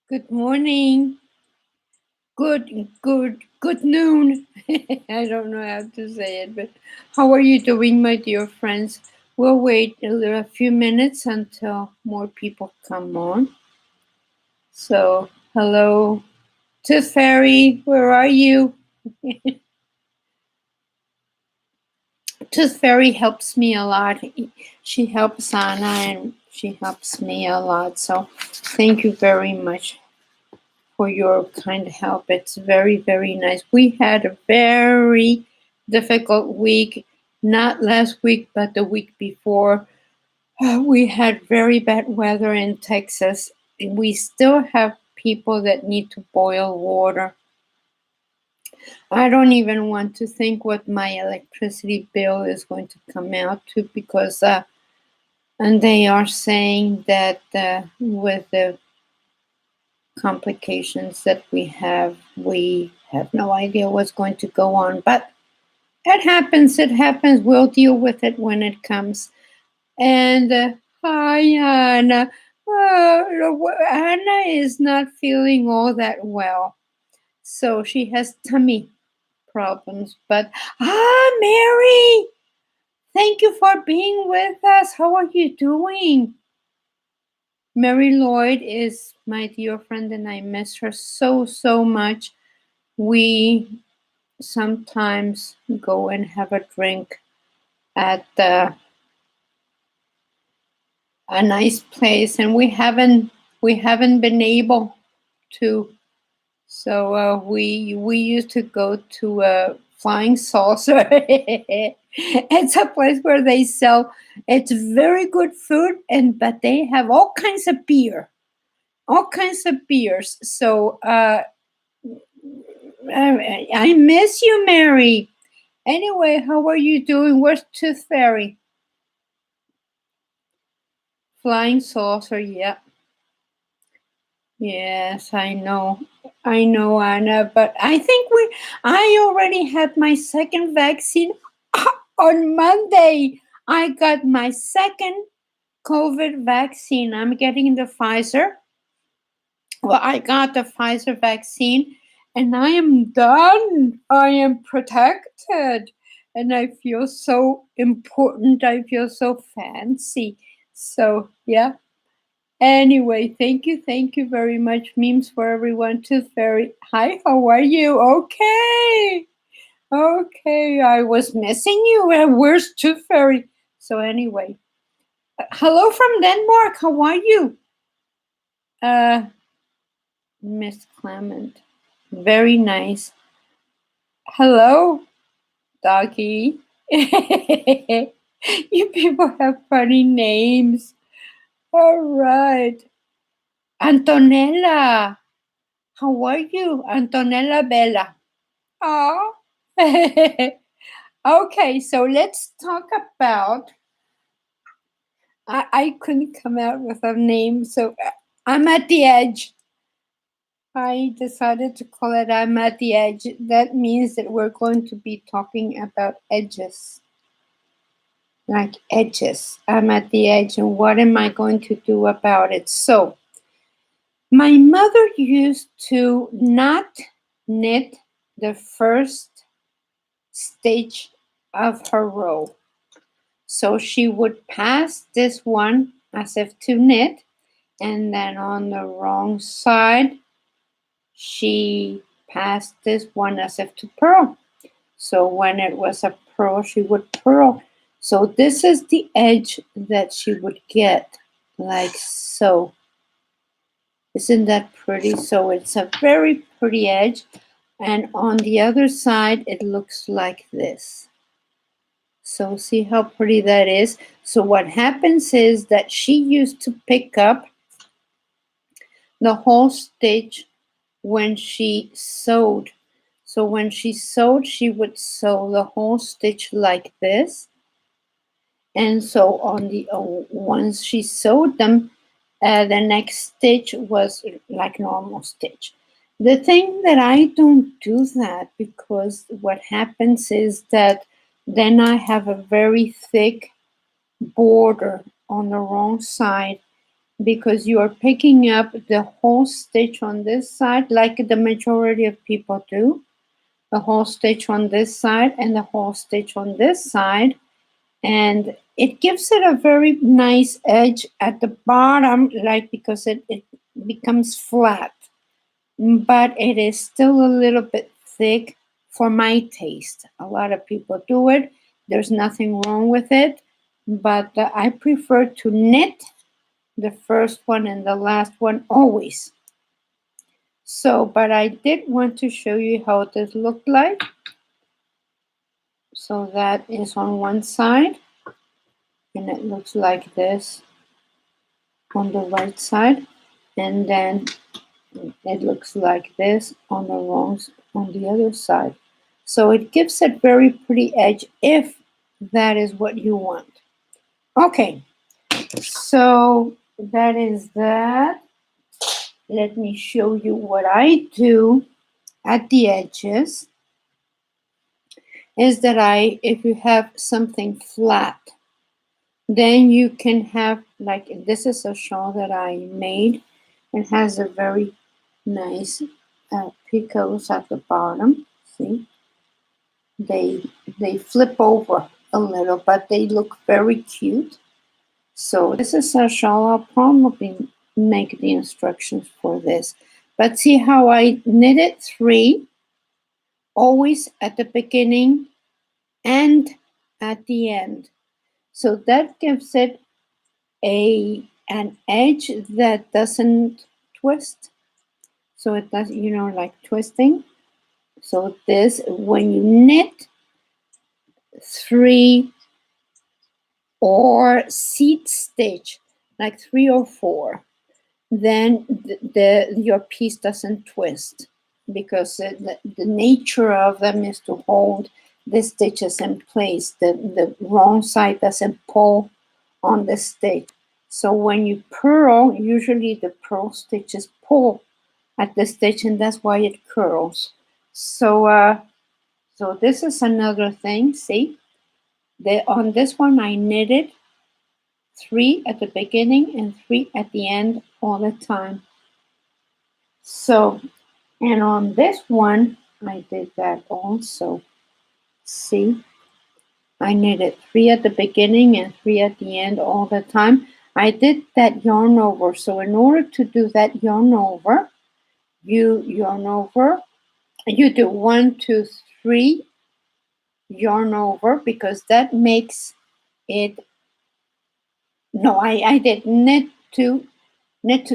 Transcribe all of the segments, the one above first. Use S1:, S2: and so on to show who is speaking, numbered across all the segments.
S1: Good morning. Good noon. I don't know how to say it, but how are you doing, my dear friends? We'll wait a few minutes until more people come on. So, hello, Tooth Fairy, where are you? Tooth Fairy helps me a lot. She helps Anna and she helps me a lot. So, thank you very much for your kind help. It's very, very nice. We had a very difficult week, not last week, but the week before. We had very bad weather in Texas. We still have people that need to boil water. I don't even want to think what my electricity bill is going to come out to because, and they are saying that with the complications that we have no idea what's going to go on. But it happens, We'll deal with it when it comes. And hi, Anna. Anna is not feeling all that well. So she has tummy problems. But, Mary, thank you for being with us. How are you doing? Mary Lloyd is my dear friend, and I miss her so, so much. We sometimes go and have a drink at a nice place, and we haven't been able to. So we used to go to Flying Saucer. It's a place where they sell. It's very good food, but they have all kinds of beer, all kinds of beers. So I miss you, Mary. Anyway, how are you doing? Where's Tooth Fairy? Flying saucer, yeah. Yes, I know. I know, Anna, but I already had my second vaccine on Monday. I got my second COVID vaccine. I'm getting the Pfizer. Well, I got the Pfizer vaccine and I am done. I am protected. And I feel so important. I feel so fancy. So, yeah. Anyway, thank you very much. Memes for everyone. Tooth Fairy. Hi, how are you? Okay, I was missing you. Where's Tooth Fairy? So anyway, hello from Denmark. How are you? Uh, Miss Clement. Very nice. Hello, doggy. You people have funny names. All right. Antonella. How are you? Antonella Bella. Oh. Okay, so let's talk about. I couldn't come out with a name, so I'm at the edge. I decided to call it I'm at the edge. That means that we're going to be talking about edges. Like edges. I'm at the edge, and what am I going to do about it? So, my mother used to not knit the first stage of her row. So she would pass this one as if to knit, and then on the wrong side, she passed this one as if to purl. So when it was a purl, she would purl. So this is the edge that she would get, like so. Isn't that pretty? So it's a very pretty edge. And on the other side, it looks like this. So see how pretty that is? So what happens is that she used to pick up the whole stitch when she sewed. So when she sewed, she would sew the whole stitch like this. And so on the once she sewed them, the next stitch was like normal stitch. The thing that I don't do that because what happens is that then I have a very thick border on the wrong side, because you are picking up the whole stitch on this side like the majority of people do. The whole stitch on this side and the whole stitch on this side. And it gives it a very nice edge at the bottom, like because it becomes flat. But it is still a little bit thick for my taste. A lot of people do it. There's nothing wrong with it. But I prefer to knit the first one and the last one always. So, but I did want to show you how this looked like. So that is on one side, and it looks like this on the right side, and then it looks like this on the other side. So it gives it very pretty edge if that is what you want. Okay, so that is that. Let me show you what I do at the edges. Is that if you have something flat, then you can have, like, this is a shawl that I made. It has a very nice picots at the bottom. See, they flip over a little, but they look very cute. So this is a shawl. I'll probably make the instructions for this. But see how I knitted 3, always at the beginning and at the end. So that gives it an edge that doesn't twist. So it does, like twisting. So this, when you knit 3 or seat stitch, like 3 or 4, then your piece doesn't twist, because the nature of them is to hold the stitches in place. The wrong side doesn't pull on the stitch. So when you purl, usually the purl stitches pull at the stitch, and that's why it curls. So so this is another thing. See, on this one I knitted 3 at the beginning and 3 at the end all the time. So, and on this one I did that also. See, I knitted 3 at the beginning and 3 at the end all the time. I did that yarn over. So in order to do that yarn over, you yarn over, you do 1, 2, 3 yarn over, because that makes it, no, I did knit 2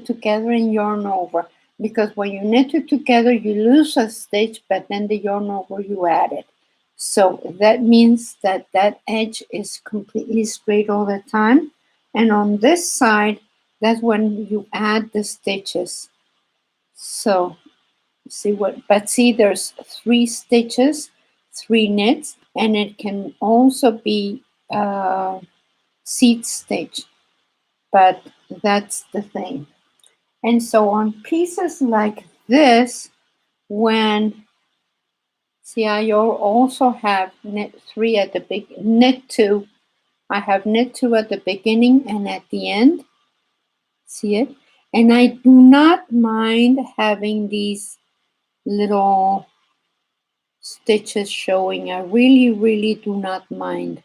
S1: together and yarn over, because when you knit it together you lose a stitch, but then the yarn over you add it. So that means that that edge is completely straight all the time. And on this side, that's when you add the stitches. So see there's 3 stitches, 3 knits, and it can also be seat stitch, but that's the thing. And so on pieces like this, when, see, I also have knit 3 at the knit 2. I have knit 2 at the beginning and at the end. See it? And I do not mind having these little stitches showing. I really, really do not mind.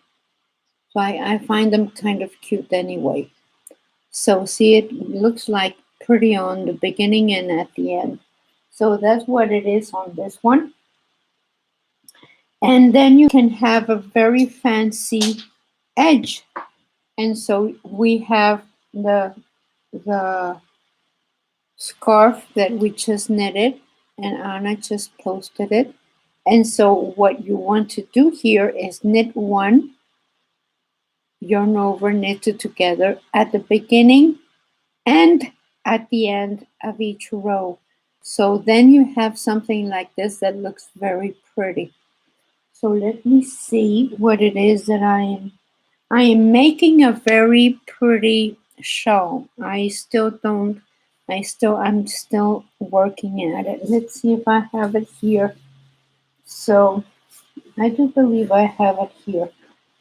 S1: So I find them kind of cute anyway. So see, it looks like pretty on the beginning and at the end. So that's what it is on this one. And then you can have a very fancy edge. And so we have the scarf that we just knitted, and Anna just posted it. And so what you want to do here is knit 1, yarn over, knit it together at the beginning and at the end of each row. So then you have something like this that looks very pretty. So let me see what it is that I am making a very pretty shawl. I'm still working at it. Let's see if I have it here. So I do believe I have it here.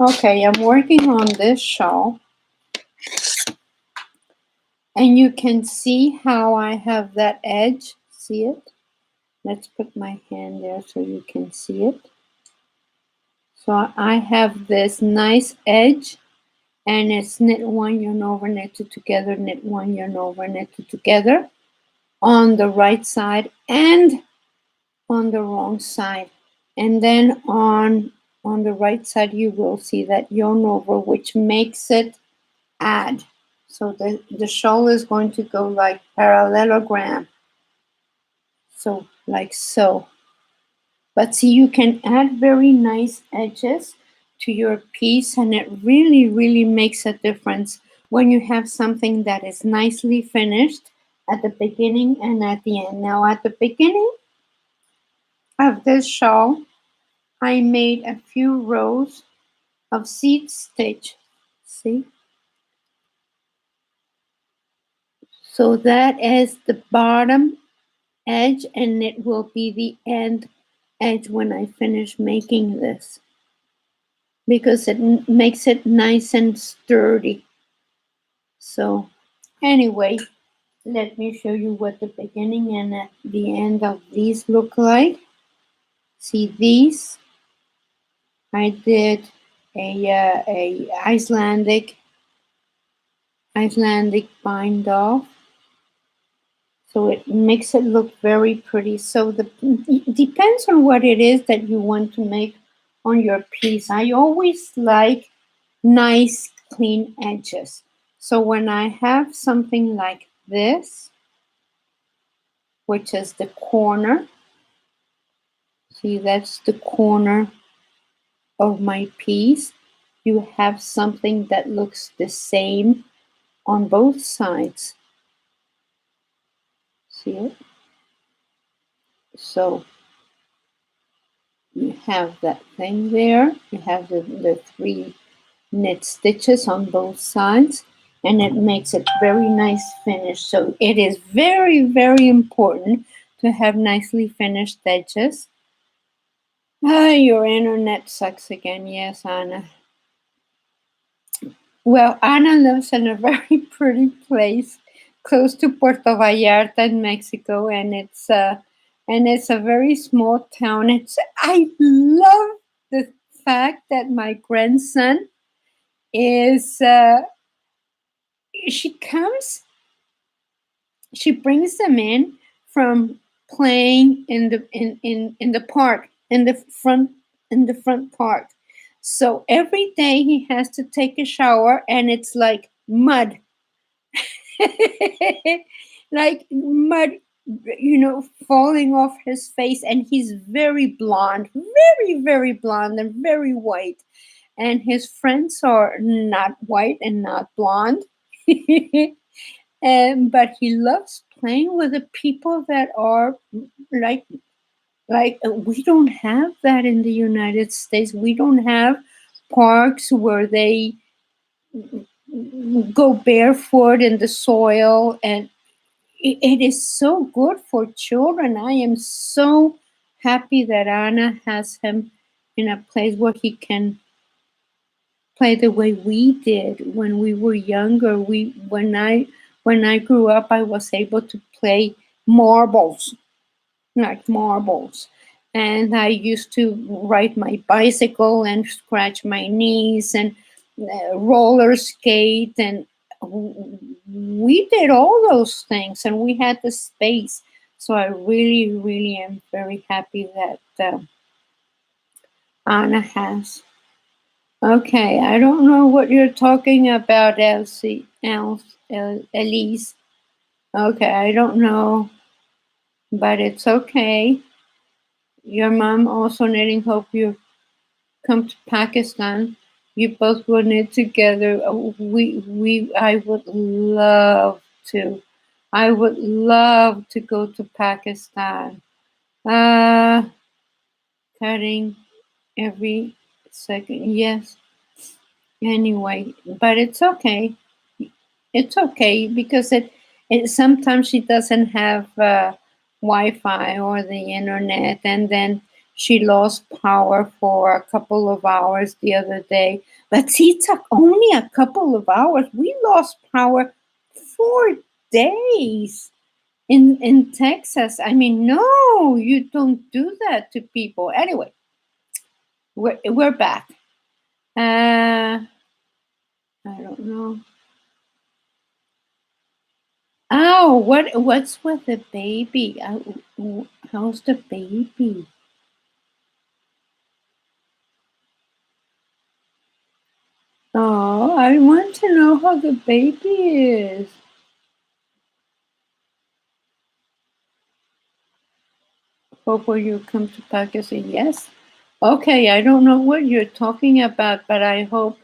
S1: Okay, I'm working on this shawl. And you can see how I have that edge. See it? Let's put my hand there so you can see it. So I have this nice edge, and it's knit one, yarn over, knit two together, knit one, yarn over, knit two together on the right side and on the wrong side. And then on the right side, you will see that yarn over, which makes it add. So the shawl is going to go like parallelogram. So like so. But see, you can add very nice edges to your piece, and it really, really makes a difference when you have something that is nicely finished at the beginning and at the end. Now, at the beginning of this shawl, I made a few rows of seed stitch. See? So that is the bottom edge, and it will be the end edge when I finish making this, because it makes it nice and sturdy. So anyway, let me show you what the beginning and at the end of these look like. See these? I did a Icelandic bind off. So it makes it look very pretty. So it depends on what it is that you want to make on your piece. I always like nice clean edges. So when I have something like this, which is the corner, see that's the corner of my piece, you have something that looks the same on both sides. See it? So you have that thing there, you have the three knit stitches on both sides, and it makes it very nice finish. So it is very, very important to have nicely finished edges. Your internet sucks again. Yes, Anna. Well, Anna lives in a very pretty place close to Puerto Vallarta in Mexico, and it's a very small town. I love the fact that my grandson is she brings them in from playing in the park, in the front park. So every day he has to take a shower, and it's like mud. Like mud, falling off his face, and he's very blonde, very, very blonde, and very white. And his friends are not white and not blonde. But he loves playing with the people that are like we don't have that in the United States. We don't have parks where they go barefoot in the soil, and it is so good for children. I am so happy that Anna has him in a place where he can play the way we did when we were younger. When I grew up, I was able to play marbles, like marbles. And I used to ride my bicycle and scratch my knees and roller skate. And we did all those things, and we had the space. So I really, really am very happy that Anna has. Okay, I don't know what you're talking about, Elise. Okay, I don't know, but it's okay. Your mom also knitting. Hope you come to Pakistan. You both will knit together. I would love to. I would love to go to Pakistan. Cutting every second. Yes. Anyway, but it's okay. It's okay because it sometimes she doesn't have Wi-Fi or the internet, and then she lost power for a couple of hours the other day. But see, it took only a couple of hours. We lost power 4 days in Texas. I mean, no, you don't do that to people. Anyway, we're back. I don't know. Oh, what's with the baby? How's the baby? Oh, I want to know how the baby is. Hope when you come to Pakistan, yes. Okay, I don't know what you're talking about, but I hope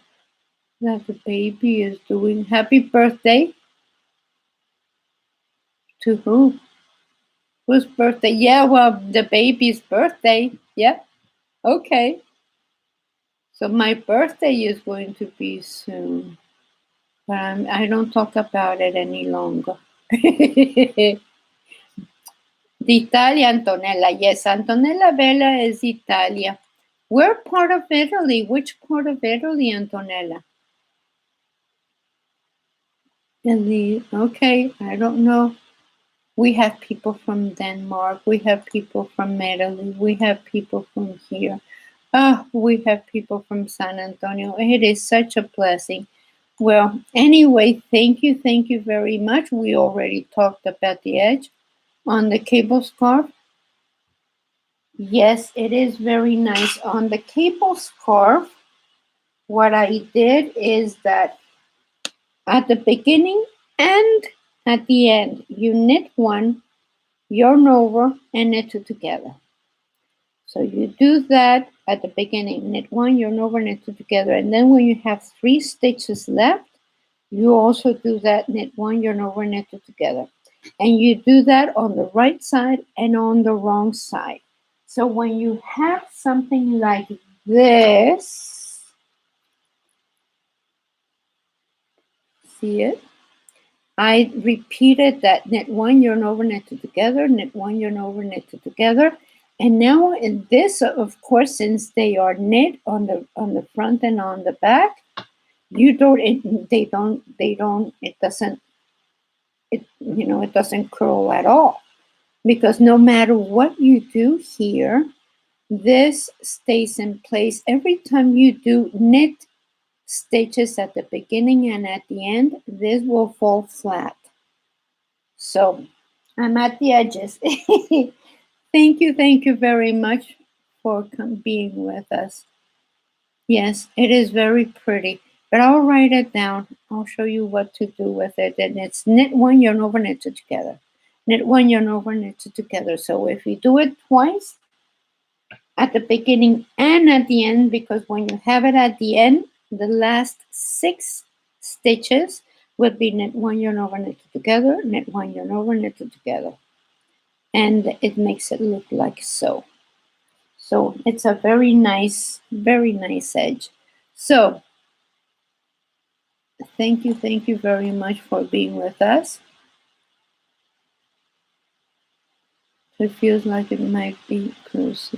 S1: that the baby is doing. Happy birthday to who? Whose birthday? Yeah, well, the baby's birthday. Yeah, okay. So my birthday is going to be soon, but I don't talk about it any longer. D'Italia, Antonella. Yes, Antonella Bella is Italia. We're part of Italy. Which part of Italy, Antonella? Okay, I don't know. We have people from Denmark. We have people from Italy. We have people from here. We have people from San Antonio. It is such a blessing. Well, anyway, thank you very much. We already talked about the edge on the cable scarf. Yes, it is very nice. On the cable scarf, what I did is that at the beginning and at the end, you knit one, yarn over, and knit two together. So you do that at the beginning, knit one, yarn over, knit two together. And then when you have 3 stitches left, you also do that, knit one, yarn over, knit two together. And you do that on the right side and on the wrong side. So when you have something like this, see it? I repeated that, knit one, yarn over, knit two together, knit one, yarn over, knit two together. And now in this, of course, since they are knit on the front and on the back, it doesn't curl at all, because no matter what you do here, this stays in place. Every time you do knit stitches at the beginning and at the end, this will fall flat. So I'm at the edges. Thank you very much for being with us. Yes, it is very pretty, but I'll write it down. I'll show you what to do with it. And it's knit one, yarn over, knit two together. Knit one, yarn over, knit two together. So if you do it twice, at the beginning and at the end, because when you have it at the end, the last 6 stitches would be knit one, yarn over, knit two together, knit one, yarn over, knit two together. And it makes it look like so. So it's a very nice edge. So thank you very much for being with us. It feels like it might be close.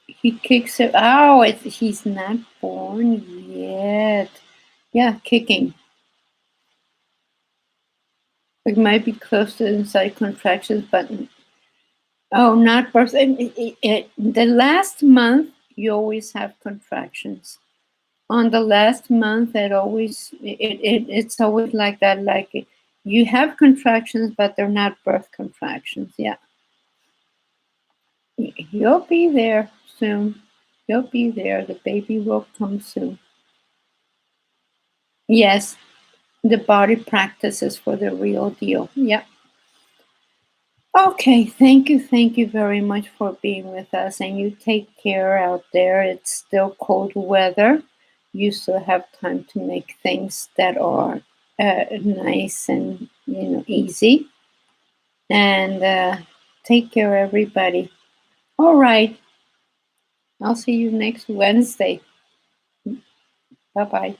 S1: He kicks it. Oh, he's not born yet. Yeah, kicking. It might be close to inside contractions, but not birth. The last month, you always have contractions. On the last month, it's always like that. Like you have contractions, but they're not birth contractions. Yeah, you'll be there soon. You'll be there. The baby will come soon. Yes, the body practices for the real deal. Yeah. Okay, thank you very much for being with us, and you take care out there. It's still cold weather. You still have time to make things that are nice and easy. And take care, everybody. All right, I'll see you next Wednesday. Bye bye.